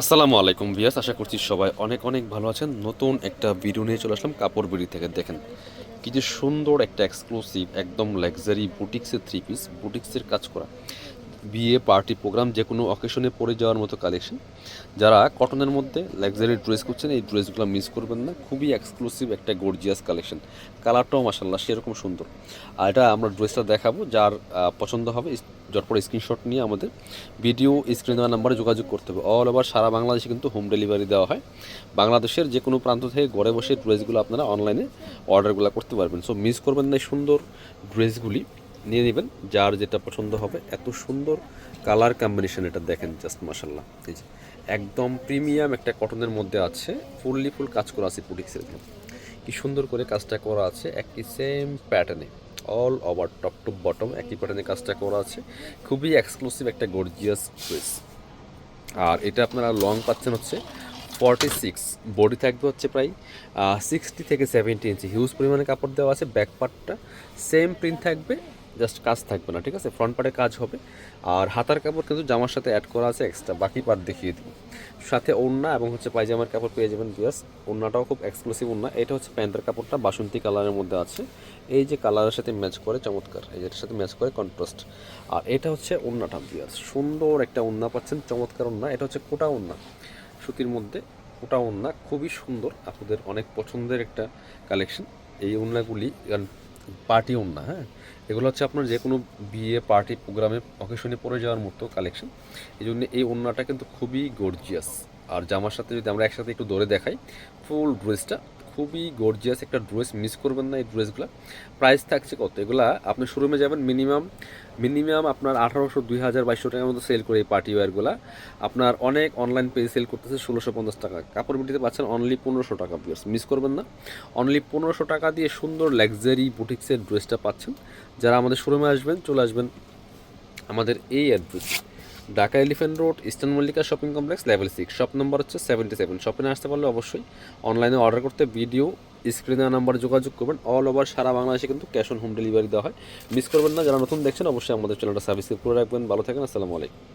আসসালামু আলাইকুম ভিউয়ার্স, আশা করছি সবাই অনেক অনেক ভালো আছেন। নতুন একটা ভিডিও নিয়ে চলে আসলাম কাপড় বিড়ি থেকে। দেখেন কি যে সুন্দর একটা এক্সক্লুসিভ একদম লাক্সারি বুটিক্সের থ্রি পিস, বুটিক্সের কাজ করা বিয়ে পার্টি প্রোগ্রাম যে কোনো অকেশনে পরে যাওয়ার মতো কালেকশন। যারা কটনের মধ্যে লাক্সারি ড্রেস করছেন এই ড্রেসগুলো মিস করবেন না। খুবই এক্সক্লুসিভ একটা গর্জিয়াস কালেকশন, কালারটাও মাসাল্লাহ সেরকম সুন্দর। আর এটা আমরা ড্রেসটা দেখাবো, যার পছন্দ হবে পরে স্ক্রিনশট নিয়ে আমাদের ভিডিও স্ক্রিন দেওয়া নাম্বারে যোগাযোগ করতে হবে। অল ওভার সারা বাংলাদেশে কিন্তু হোম ডেলিভারি দেওয়া হয়। বাংলাদেশের যে কোনো প্রান্ত থেকে ঘরে বসে ড্রেসগুলো আপনারা অনলাইনে অর্ডারগুলো করতে পারবেন। সো মিস করবেন না এই সুন্দর ড্রেসগুলি, নিয়ে নেবেন যার যেটা পছন্দ হবে। এত সুন্দর কালার কম্বিনেশন, এটা দেখেন জাস্ট মাশাল্লাহ। এই যে একদম প্রিমিয়াম একটা কটনের মধ্যে আছে, ফুল কাজ করা আছে বুটিক্সের। কি সুন্দর করে কাজটা করা আছে, একই সেম প্যাটার্নে all over top to bottom একই প্যাটার্নে কাজটা করা আছে। খুবই এক্সক্লুসিভ একটা গর্জিয়াস ড্রেস। আর এটা আপনারা লং পাচ্ছেন হচ্ছে 46, বডি থাকবে হচ্ছে প্রায় 60 থেকে 70 ইঞ্চি, হিউজ পরিমাণে কাপড় দেওয়া আছে। ব্যাক পার্টটা সেম প্রিন্ট থাকবে, জাস্ট কাজ থাকবে না, ঠিক আছে? ফ্রন্ট পার্টে কাজ হবে। আর হাতার কাপড় কিন্তু জামার সাথে অ্যাড করা আছে এক্সট্রা, বাকি পার্ট দেখিয়ে দিব। সাথে ওড়না এবং হচ্ছে পায়জামার কাপড় পেয়ে যাবেন বিয়াস। ওড়নাটাও খুব এক্সক্লুসিভ ওড়না। এটা হচ্ছে প্যান্টের কাপড়টা বাসন্তী কালারের মধ্যে আছে। এই যে কালারের সাথে ম্যাচ করে চমৎকার, এই যেটার সাথে ম্যাচ করে কন্ট্রাস্ট। আর এটা হচ্ছে ওড়নাটা বিয়াস, সুন্দর একটা ওড়না পাচ্ছেন, চমৎকার ওড়না। এটা হচ্ছে কোটা ওড়না, সুতির মধ্যে কোটা ওড়না, খুবই সুন্দর, আপনাদের অনেক পছন্দের একটা কালেকশন। এই ওড়নাগুলি পার্টি ওড়না, হ্যাঁ, এগুলো হচ্ছে আপনার যে কোনো বিয়ে পার্টি প্রোগ্রামে অকেশনে পরে যাওয়ার মতো কালেকশন। এই জন্য এই ওড়নাটা কিন্তু খুবই গর্জিয়াস। আর জামার সাথে যদি আমরা একসাথে একটু ধরে দেখাই, ফুল ড্রেসটা খুবই গর্জিয়াস একটা ড্রেস, মিস করবেন না এই ড্রেসগুলো। প্রাইস থাকছে কত, এগুলা আপনি শোরুমে যাবেন মিনিমাম মিনিমাম আপনার 1800, 2000, 2200 টাকার মতো সেল করে এই পার্টি ওয়্যারগুলো। আপনার অনেক অনলাইন পেজে সেল করতেছে 1650 টাকা, কাপড় বিটিতে পাচ্ছেন অনলি 1500 টাকা। ভিউয়ার্স মিস করবেন না, অনলি 1500 টাকা দিয়ে সুন্দর লাক্সারি বুটিক্সের ড্রেসটা পাচ্ছেন। যারা আমাদের শোরুমে আসবেন, চলে আসবেন আমাদের এই address, Dhaka elephant road, eastern Mallika shopping complex, level 6, shop number হচ্ছে 77। শপে না আসতে পারলে অবশ্যই অনলাইনে অর্ডার করতে ভিডিও স্ক্রিনে নাম্বারে যোগাযোগ করবেন। অল ওভার সারা বাংলাদেশে কিন্তু ক্যাশ অন হোম ডেলিভারি দেওয়া হয়। মিস করবেন না, যারা নতুন দেখছেন অবশ্যই আমাদের চ্যানেলটা সাবস্ক্রাইব করে রাখবেন। ভালো থাকেন, আসসালামু আলাইকুম।